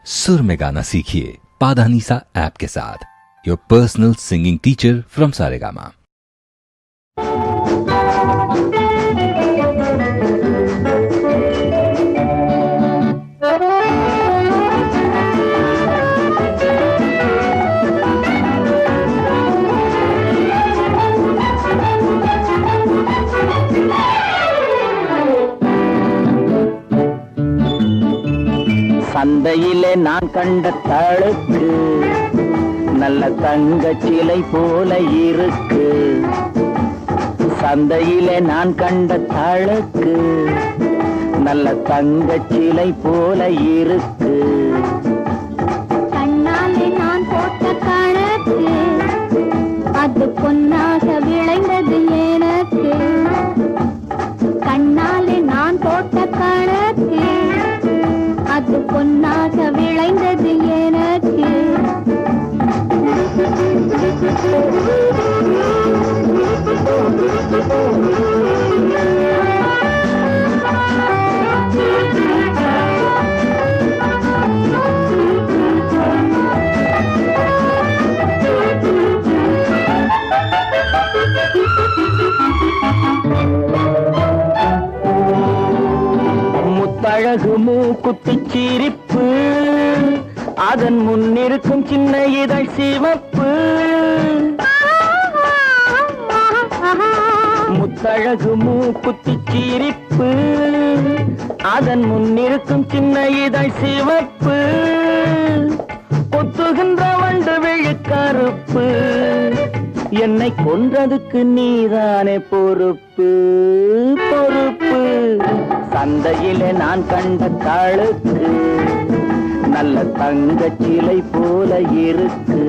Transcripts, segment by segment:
सुर में गाना सीखिए पाधानीसा ऐप के साथ। Your personal singing teacher from Saregama. சந்தையிலே நான் கண்ட தழுக்கு நல்ல தங்க சிலை போல இருக்கு. சந்தையிலே நான் கண்ட தழுக்கு நல்ல தங்க சிலை போல இருக்கு. கண்ணாலே நான் போட்ட கணக்கு அது பொன்னாக விளைந்தது எனக்கு. கண்ணாலே நான் போட்ட கணக்கு அது பொன்னாக விளைந்தது எனக்கு. முத்தழகு மூக்குத்தி சிரிப்பு அதன் முன்னிருக்கும் சின்ன இதழ் சிவப்பு. முத்தழகு மூக்குத்தி சிரிப்பு அதன் முன்னிருக்கும் சின்ன இதழ் சிவப்பு. ஒத்துகின்ற வண்டு விழு கருப்பு என்னை கொன்றதுக்கு நீதானே பொறுப்பு பொறுப்பு. சந்தையிலே நான் கண்ட தழுக்கு நல்ல தங்க சிலை போல இருக்கு.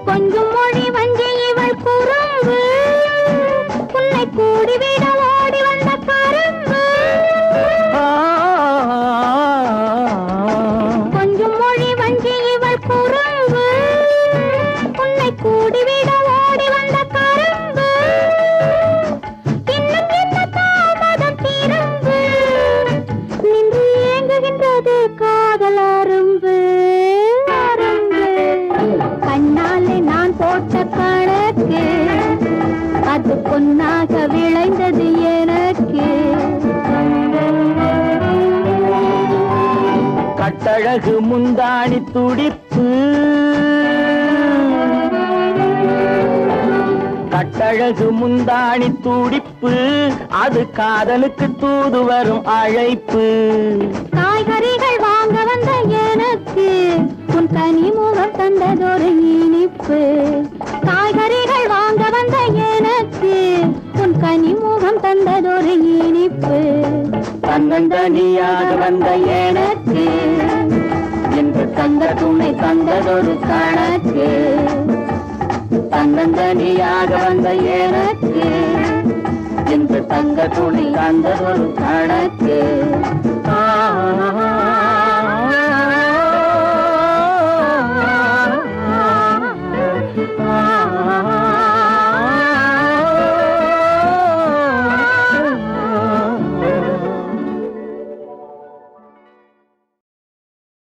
கொஞ்சம் மொழி வஞ்சி இவள் குறும்பு உன்னை கூடிவிட ஓடி வந்த கரும்பு. கொஞ்சம் மொழி வஞ்சி இவள் குறும்பு உன்னை கூடிவிட ஓடி வந்த கரும்பு. இன்னும் என்ன தாமதம் திரும்பு நின்று ஏங்குகின்றது காதல் அரும்பு அரும்பு. கண்ணாலே நான் போட்ட கணக்கு அது பொன்னாக விளைந்தது எனக்கு. கட்டழகு முந்தாணி துடிப்பு கட்டழகு முந்தாணி துடிப்பு அது காதலுக்கு தூது வரும் அழைப்பு. காய்கறிகள் வாங்க வந்த எனக்கு உன் கனிமுகம் தந்ததொரு இனிப்பு. காய்கறிகள் வாங்க வந்த எனக்கு உன் கனிமுகம் தந்ததொரு இனிப்பு. தன்னந்தனியாக வந்த எனக்கு என்று தந்த துணை தந்ததொரு கணக்கு. தன்னந்தனியாக வந்த எனக்கு என்று தங்க துணை தந்ததொரு கணக்கு.